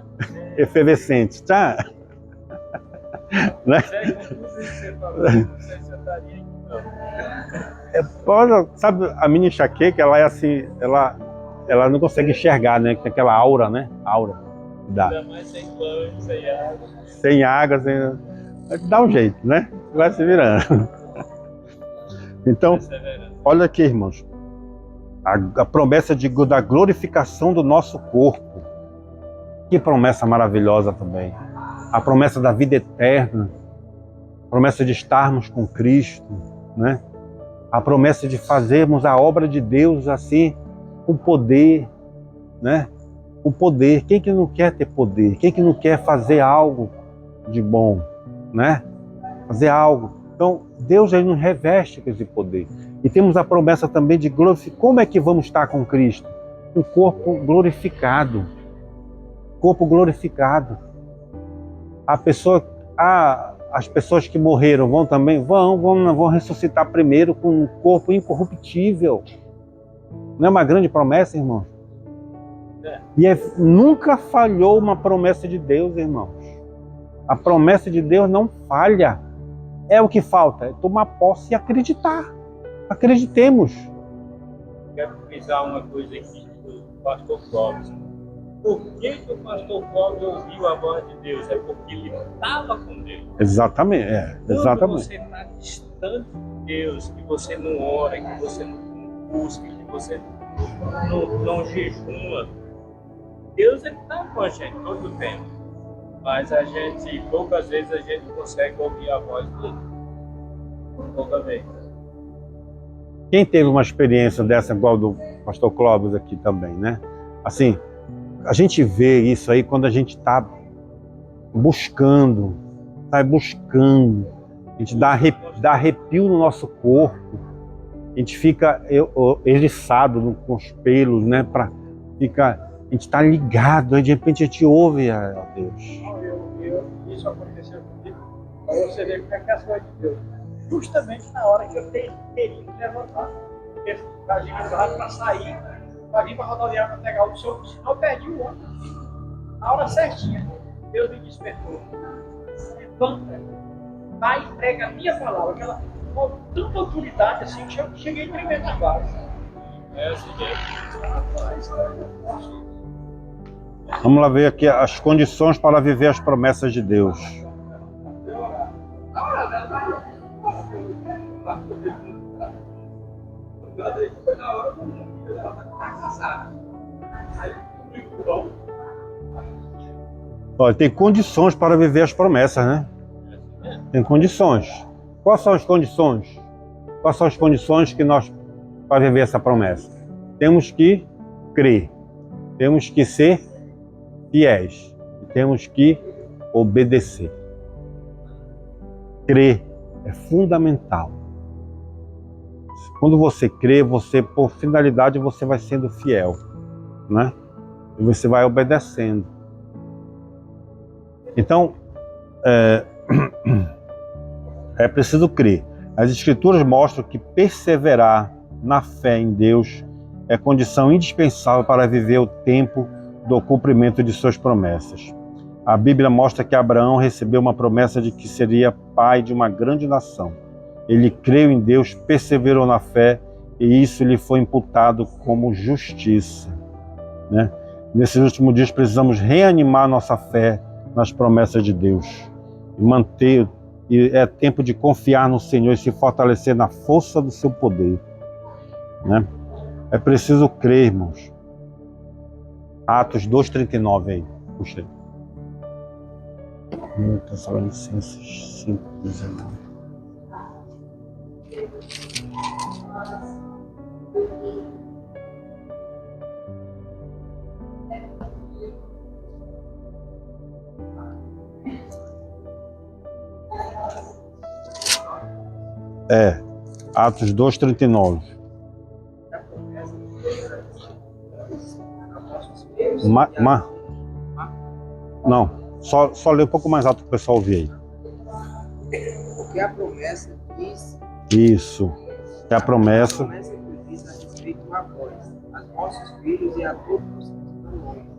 efervescente, tá? Né? Sabe, a minha enxaqueca, ela é assim, ela não consegue enxergar, né? Tem aquela aura, né? Aura. Dá. Ainda mais sem banho, sem água. Sem água, dá um jeito, né? Vai se virando. Então, olha aqui, irmãos. A promessa da glorificação do nosso corpo. Que promessa maravilhosa também. A promessa da vida eterna. A promessa de estarmos com Cristo, né? A promessa de fazermos a obra de Deus assim, com poder, né? O poder. Quem que não quer ter poder? Quem que não quer fazer algo de bom, né? Fazer algo. Então, Deus ele nos reveste com esse poder. E temos a promessa também de glorificar. Como é que vamos estar com Cristo? Um corpo glorificado. Corpo glorificado. As pessoas que morreram vão também? Vão ressuscitar primeiro com um corpo incorruptível. Não é uma grande promessa, irmão? E nunca falhou uma promessa de Deus, irmãos. A promessa de Deus não falha. É o que falta, é tomar posse e acreditar. Acreditemos. Quero frisar uma coisa aqui do pastor Clóvis. Por que o pastor Clóvis ouviu a voz de Deus? É porque ele estava com Deus. Exatamente, exatamente. Quando você está distante de Deus, que você não ora, que você não busca, que você não jejuma, Deus está com a gente todo o tempo. Mas poucas vezes a gente consegue ouvir a voz dele. Pouca vez. Quem teve uma experiência dessa, igual do pastor Clóvis aqui também, né? Assim, a gente vê isso aí quando a gente está buscando, a gente dá arrepio no nosso corpo, a gente fica eriçado com os pelos, né? A gente está ligado, aí de repente a gente ouve a Deus. Isso aconteceu comigo, para você ver como é que é as coisas de Deus. Justamente na hora que eu teria que levantar. A gente para sair, para vir para a rodoviária para pegar o seu, senão eu perdi o ônibus. Na hora certinha, Deus me despertou. Levanta, vai e prega a minha palavra, aquela com tanta autoridade assim que eu cheguei a tremer nas bases. É assim mesmo. Vamos lá ver aqui as condições para viver as promessas de Deus. Olha, tem condições para viver as promessas, né? Tem condições. Quais são as condições? Quais são as condições que nós para viver essa promessa? Temos que crer, temos que ser fiéis, temos que obedecer. Crer é fundamental. Quando você crê, por finalidade, você vai sendo fiel, né? E você vai obedecendo. Então, é preciso crer. As Escrituras mostram que perseverar na fé em Deus é condição indispensável para viver o tempo do cumprimento de suas promessas. A Bíblia mostra que Abraão recebeu uma promessa de que seria pai de uma grande nação. Ele creu em Deus, perseverou na fé e isso lhe foi imputado como justiça, né? Nesses últimos dias precisamos reanimar nossa fé nas promessas de Deus e manter. E é tempo de confiar no Senhor e se fortalecer na força do seu poder, né? É preciso crer, irmãos. Atos 2:39 aí, puxa aí. Tessalonicenses 5:19. Atos 2:39. Não, só lê um pouco mais alto para o pessoal ouvir aí. Porque a promessa diz... Isso, é a promessa. A promessa que diz a respeito a vós, a vossos filhos e a todos os que estão longe,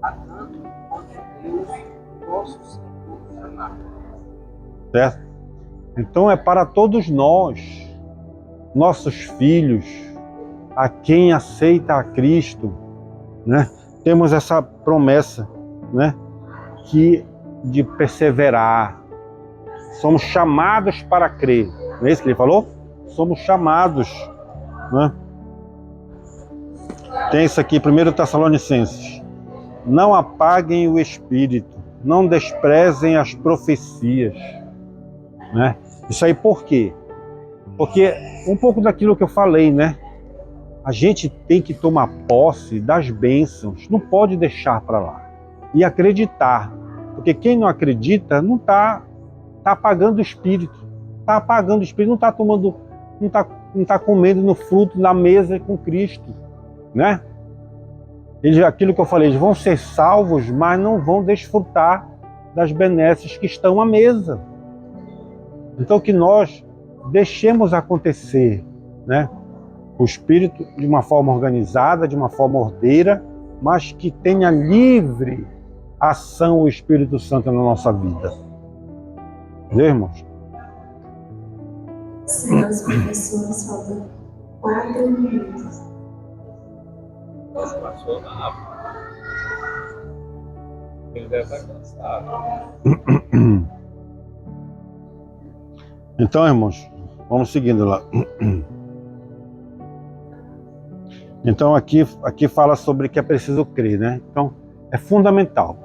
a tanto quanto Deus, vosso Senhor, chamar. Certo? Então é para todos nós, nossos filhos, a quem aceita a Cristo, né? Temos essa promessa, né? Que de perseverar. Somos chamados para crer. Não é isso que ele falou? Somos chamados, né? Tem isso aqui, 1 Tessalonicenses. Não apaguem o espírito, não desprezem as profecias, né? Isso aí por quê? Porque um pouco daquilo que eu falei, né? A gente tem que tomar posse das bênçãos, não pode deixar para lá. E acreditar, porque quem não acredita não está apagando o espírito. Está apagando o espírito, não está tomando, não está comendo no fruto na mesa com Cristo, né? Aquilo que eu falei, eles vão ser salvos, mas não vão desfrutar das benesses que estão à mesa. Então que nós deixemos acontecer, né? O Espírito de uma forma organizada, de uma forma ordeira, mas que tenha livre ação o Espírito Santo na nossa vida. Entendeu, irmãos? As pessoas faltam 4 minutos. Passou rápido. Ele deve estar cansado. Então, irmãos, vamos seguindo lá. Então, aqui fala sobre que é preciso crer, né? Então, é fundamental.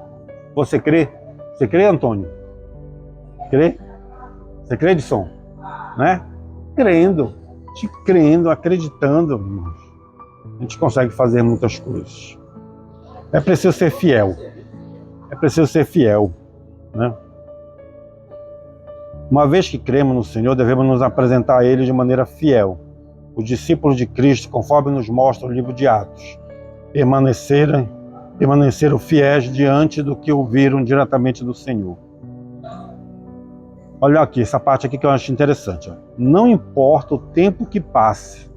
Você crê? Você crê, Antônio? Crê? Você crê, Edson? Né? Crendo, acreditando, irmãos, a gente consegue fazer muitas coisas. É preciso ser fiel. É preciso ser fiel, né? Uma vez que cremos no Senhor, devemos nos apresentar a Ele de maneira fiel. Os discípulos de Cristo, conforme nos mostra o livro de Atos, permaneceram fiéis diante do que ouviram diretamente do Senhor. Olha aqui, essa parte aqui que eu acho interessante. Não importa o tempo que passe,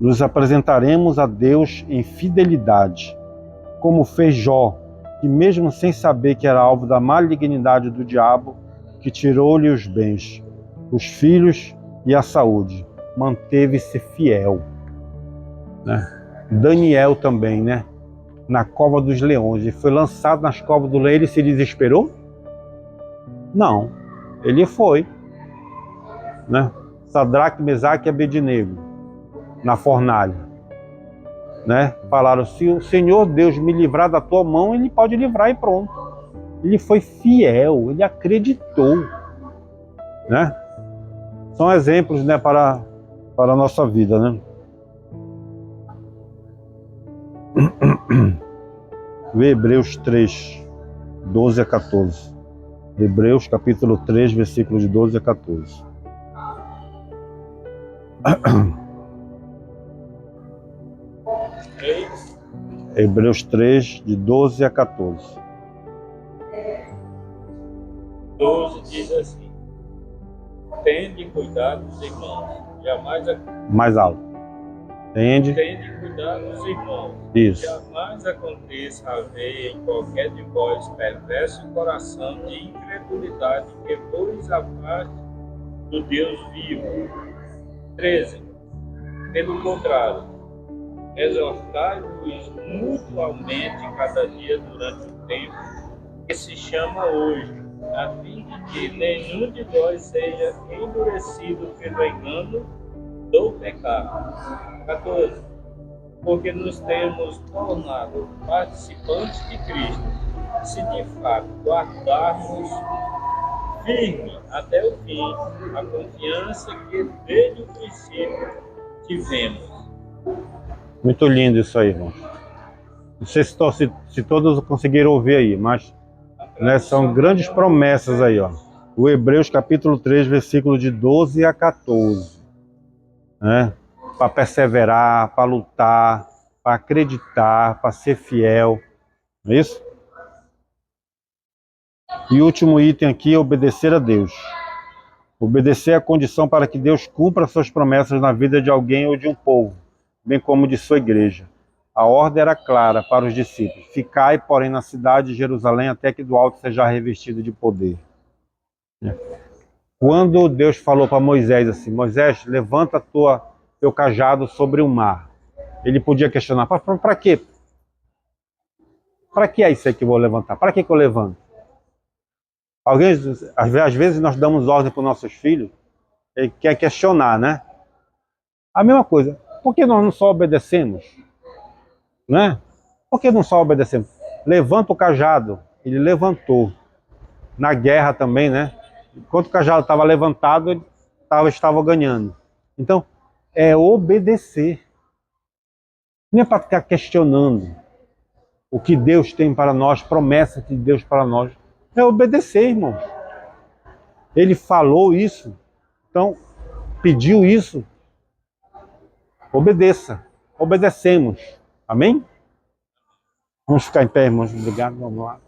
nos apresentaremos a Deus em fidelidade, como fez Jó, que mesmo sem saber que era alvo da malignidade do diabo, que tirou-lhe os bens, os filhos e a saúde, manteve-se fiel, né? Daniel também, né? Na cova dos leões, ele foi lançado nas covas do leão, ele se desesperou? Não, ele foi, né? Sadraque, Mesaque e Abednego, na fornalha, né? Falaram, se o Senhor Deus me livrar da tua mão, Ele pode livrar e pronto. Ele foi fiel, ele acreditou, né? São exemplos, né, para a nossa vida, né? Vê Hebreus 3, 12 a 14. Hebreus capítulo 3, versículos de 12 a 14. Hebreus 3, de 12 a 14. 12 diz assim: tende cuidado dos irmãos, Mais alto. Entende? tende cuidado dos irmãos, Isso. jamais aconteça haver em qualquer de vós perverso coração de incredulidade que vos afaste do Deus vivo. 13. Pelo contrário, exortai-vos mutuamente cada dia durante o tempo que se chama hoje, a fim de que nenhum de vós seja endurecido pelo engano do pecado. 14. Porque nos temos tornado participantes de Cristo, se de fato guardarmos firme até o fim a confiança que desde o princípio tivemos. Muito lindo isso aí, irmão. Não sei se todos conseguiram ouvir aí, mas né, são grandes promessas aí, ó. O Hebreus capítulo 3, versículo de 12 a 14. Né? Para perseverar, para lutar, para acreditar, para ser fiel. Não é isso? E o último item aqui é obedecer a Deus. Obedecer é a condição para que Deus cumpra suas promessas na vida de alguém ou de um povo, bem como de sua igreja. A ordem era clara para os discípulos: ficai, porém, na cidade de Jerusalém até que do alto seja revestido de poder. Quando Deus falou para Moisés assim: Moisés, levanta teu cajado sobre o mar. Ele podia questionar: para quê? Para que é isso aí que eu vou levantar? Para que eu levanto? Às vezes nós damos ordem para os nossos filhos, ele quer questionar, né? A mesma coisa, por que nós não só obedecemos? Né? Por que não só obedecemos? Levanta o cajado, ele levantou. Na guerra também, né? Enquanto o cajado estava levantado, ele estava ganhando. Então, é obedecer. Não é para ficar questionando o que Deus tem para nós, promessa de Deus para nós. É obedecer, irmão. Ele falou isso, então pediu isso. Obedeça. Obedecemos. Amém? Vamos ficar em pé, irmãos. Obrigado. Vamos lá.